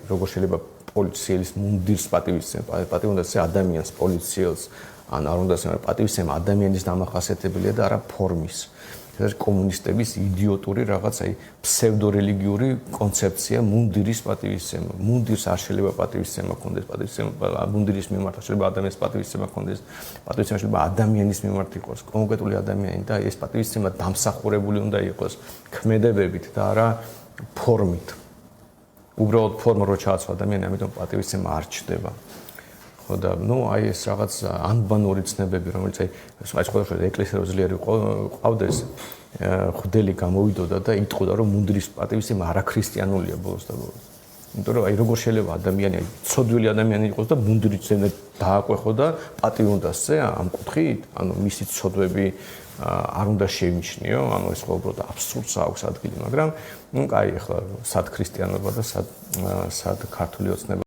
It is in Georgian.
როგორ შეიძლება პოლიციელის მუნდირს პატივისცემა ადამიანს პოლიციელს ან არ უნდა ისე პატივისცემა ადამიანის დამახასიათებელია და არა ფორმის. ეს კომუნისტების იდიოტური რაღაც აი ფსევდორელიგიური კონცეფცია მუნდირის პატივისცემა. მუნდირს არ შეიძლება პატივისცემა ქონდეს, მუნდირის მიმართ შეიძლება ადამიანის პატივისცემა ქონდეს, პატივისცემა შეიძლება ადამიანის მიმართ იყოს, კონკრეტული ადამიანი და ეს პატივისცემა დამსახურებული უნდა იყოს ქმედებებით და არა ფორმით. უბრალოდ ფორმა რო ჩააცვა ადამიანი, ამიტომ პატივისცემა არ ჩდება. ხო და აი ეს რაღაც ანბანური ცნებები, რომელიც აი სხვადასხვა ეკლესიაზე ძლიერი ყავდეს, ხდელი გამოვიდოდა და იტყოდა, რომ მუნდრის პატივისცემა არაქრისტიანულია ბოლოს და ბოლოს. იმიტომ რომ აი როგორ შეიძლება ადამიანი, აი ცოდვილი ადამიანი იყოს და მუნდრით დააკვეხო და პატივი უნდა სცე ამ კუთხით, ანუ მისი ცოდვები არ უნდა შეიმჩნიო, ანუ ეს უბრალოდ აბსურდს აქვს ადგილი, მაგრამ კაი, ახლა სად ქრისტიანობა და სად ქართული ოცნება